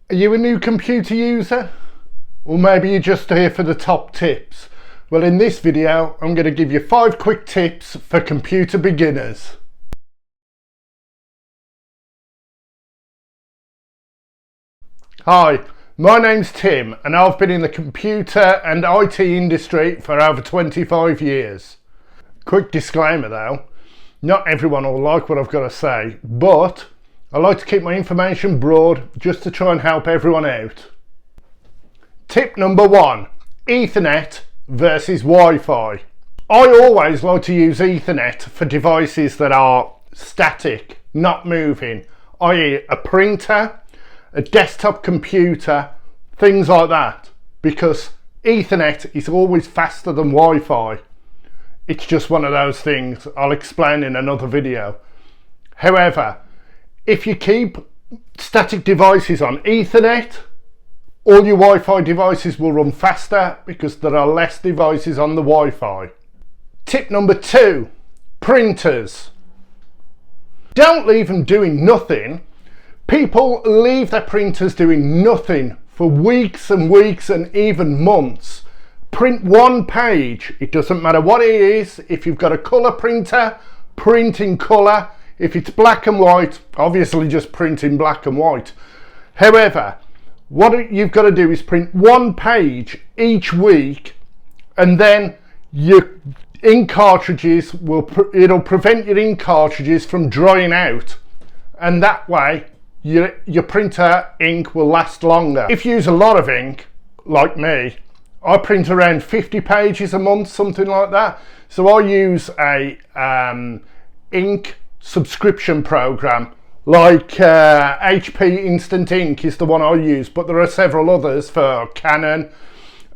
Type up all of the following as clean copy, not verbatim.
Are you a new computer user? Or maybe you're just here for the top tips? Well, in this video, I'm going to give you 5 quick tips for computer beginners. Hi, my name's Tim and I've been in the computer and IT industry for over 25 years. Quick disclaimer though, not everyone will like what I've got to say, but I like to keep my information broad just to try and help everyone out. Tip number 1, Ethernet versus Wi-Fi. I always like to use Ethernet for devices that are static, not moving, i.e. a printer, a desktop computer, things like that, because Ethernet is always faster than Wi-Fi. It's just one of those things I'll explain in another video. However, if you keep static devices on Ethernet, all your Wi-Fi devices will run faster because there are less devices on the Wi-Fi. Tip number 2, printers. Don't leave them doing nothing. People leave their printers doing nothing for weeks and weeks and even months. Print one page, it doesn't matter what it is. If you've got a colour printer, print in colour. If it's black and white, obviously just print in black and white. However, what you've got to do is print one page each week, and then your ink cartridges it'll prevent your ink cartridges from drying out, and that way your printer ink will last longer. If you use a lot of ink, like me, I print around 50 pages a month, something like that. So I use a ink subscription program like HP Instant Ink is the one I use, but there are several others for Canon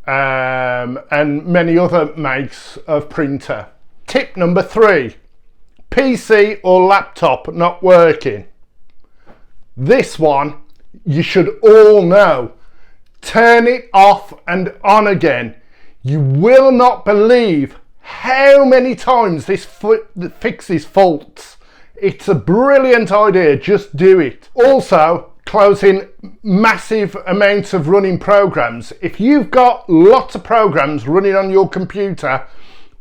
and many other makes of printer. Tip number 3, PC or laptop not working. This one you should all know. Turn it off and on again. You will not believe how many times this fixes faults. It's a brilliant idea, just do it. Also, closing massive amounts of running programs. If you've got lots of programs running on your computer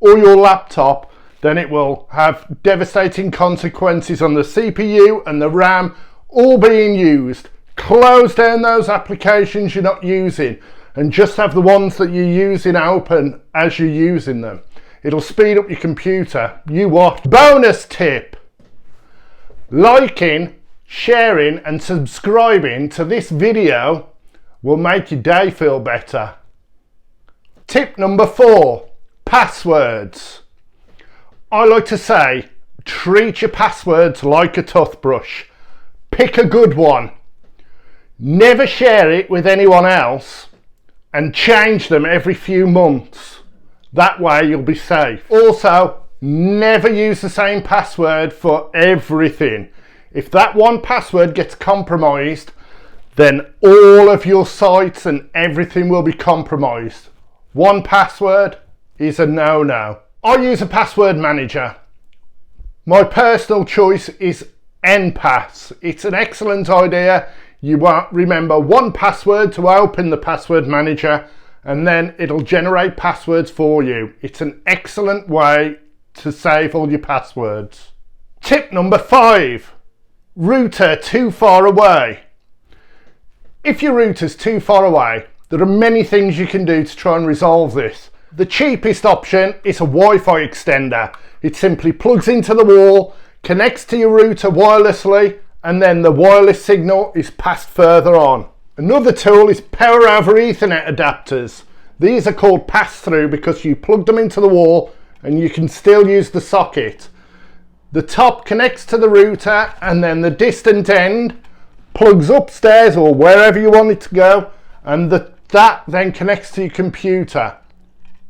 or your laptop, then it will have devastating consequences on the CPU and the RAM all being used. Close down those applications you're not using and just have the ones that you're using open as you're using them. It'll speed up your computer. You watch. Bonus tip. Liking, sharing and subscribing to this video will make your day feel better. Tip number 4, passwords. I like to say, treat your passwords like a toothbrush. Pick a good one. Never share it with anyone else and change them every few months. That way you'll be safe. Also, never use the same password for everything. If that one password gets compromised, then all of your sites and everything will be compromised. One password is a no-no. I use a password manager. My personal choice is NPass. It's an excellent idea. You won't remember one password to open the password manager, and then it'll generate passwords for you. It's an excellent way to save all your passwords. Tip number 5, router too far away. If your router's too far away, there are many things you can do to try and resolve this. The cheapest option is a Wi-Fi extender. It simply plugs into the wall, connects to your router wirelessly, and then the wireless signal is passed further on. Another tool is power over Ethernet adapters. These are called pass-through because you plug them into the wall and you can still use the socket. The top connects to the router and then the distant end plugs upstairs or wherever you want it to go, and that then connects to your computer.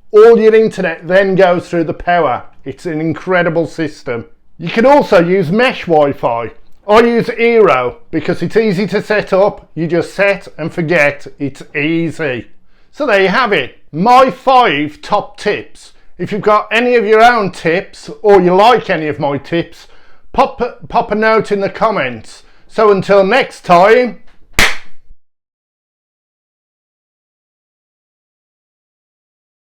All your internet then goes through the power. It's an incredible system. You can also use mesh Wi-Fi. I use Eero because it's easy to set up. You just set and forget. It's easy. So there you have it, my 5 top tips. If you've got any of your own tips or you like any of my tips, pop a note in the comments. So until next time,